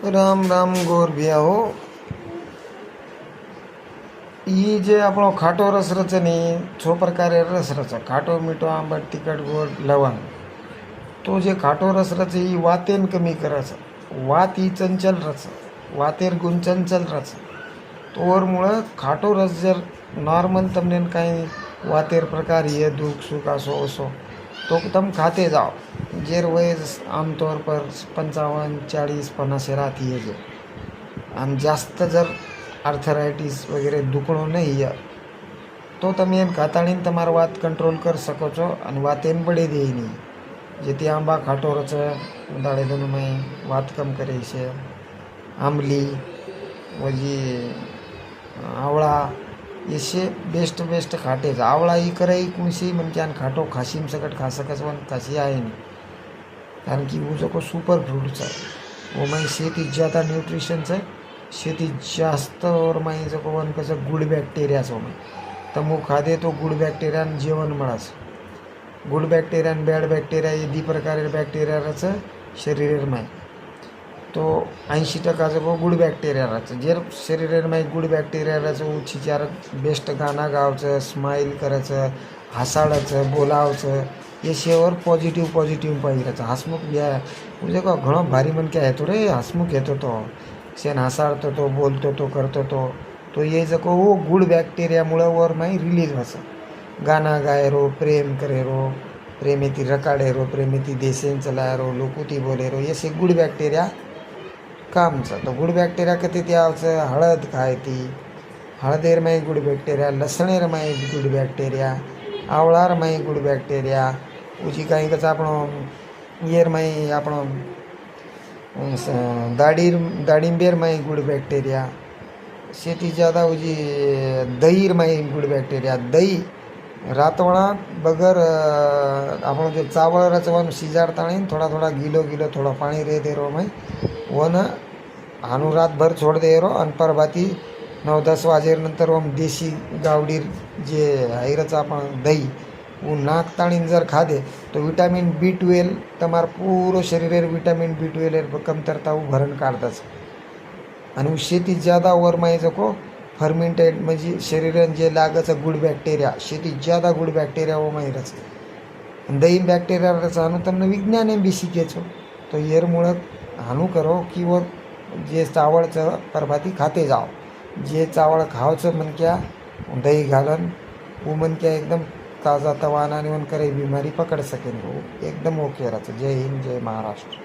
राम राम गोर भैया हो। ई जे આપણો ખાટો રસ રચે ને છ પ્રકારે રસ રચે ખાટો મીઠો આંબટ તીખટ ગોળ લવંગ. तो जे खाटो रस रचे ई वातेन कमी करे છે. वात ही चंचल रच वातेर गुण चंचल रच तोवरमुळं खाटो रस जर नॉर्मल તમને કાંઈ वातेर प्रकार ये दुख सुख असो असो तो तुम खाते जाओ. जेर वय आमतौर पर 55 40 50 राहती है जो आणि जास्त जर આર્થરાઇટિસ વગેરે દુખણો નહીં ય તો તમે એને ખાતાણીને તમારો વાત કંટ્રોલ કરી શકો છો અને વાત એને પડે દે નહીં. જેથી આંબા ખાટો રચે દાળેદોનમાં વાત કમ કરે છે. આંબલી वजी आवळा ये बेस्ट बेस्ट खाटे आवळा ही करे कुणसी म्हणजे आणि खाटो खाशीम सकट खा सकच वन खाशी आहे नहीं कारण कि वो जो सुपर फ्रूट्स है वो मैं शेती ज़्यादा न्यूट्रिशन्स है शेती जास्त और मैं जो वन कसं गुड बॅक्टेरियाच हो मैं तमु खादे तो गुड बॅक्टेरिया जेवण मळाच. गुड बॅक्टेरिया आणि बॅड बॅक्टेरिया ये दी प्रकारे बॅक्टेरियाच शरीर में तो 80% जो गुड बॅक्टेरिया राहतं. जर शरीरामध्ये गुड बॅक्टेरिया राहतं उच्चार बेस्ट गाणं गावचं स्माईल करायचं हसाडायचं बोलावचं ये शेवर पॉझिटिव्ह पाहिजे राहतं. हसमुख बिया म्हणजे का घणो भारी मन काय येतो रे हसमुख येतो तो शेण हसाडतो तो बोलतो तो करतो तो ये जको वो गुड बॅक्टेरियामुळं वर माही रिलीज व्हायचं. गाणं गायरो प्रेम करेरो प्रेमेती रकाडेरो प्रेमेती देसेन चलायरो लोकुती बोलेरो ये से गुड बॅक्टेरिया कामचं. तो गुड बॅक्टेरिया कधी ते आवचं हळद खायती हळदेर माही गुड बॅक्टेरिया लसणेर माही गुड बॅक्टेरिया आवळार माही गुड बॅक्टेरिया उची काही कसं आपण येर माही आपण दाडिंबेर माही गुड बॅक्टेरिया शेती ज़्यादा उजी दहीर माही गुड बॅक्टेरिया दही रातवणा बगर आपण जो चावळ रचવાનું सिजाडताणी थोड़ा थोड़ा गीलो थोड़ा पाणी रे दे रो मैं वन हानू रातभर छोड़ दे रो आणि परभाती 9-10 वाजेनंतर ओम देशी गावडीर जे हायरचं आपण दही वो नाकताणीन जर खादे तो विटामिन B12 તમાર પૂરો શરીરેર વિટામિન B12 એર કમતરતા ભરણ કાઢતાच. आणि शेती ज़्यादा ओवर माही जको फर्मेंटेड म्हणजे शरीरान जे लागाचं गुड बॅक्टेरिया शेती ज़्यादा गुड बॅक्टेरिया वो माही रच दही बॅक्टेरिया रच हानू તમને વિજ્ઞાને બી શીખે છો તો એરमुळं हानू करो कि वो जे चावळचं परभाती खाते जाओ. जे चावळ खावचं मनक्या दही घालन वो मनक्या एकदम ताज़ा तवाना ने मन करे बीमारी पकड़ सकें वो एकदम ओके रहता. जय हिंद जय महाराष्ट्र.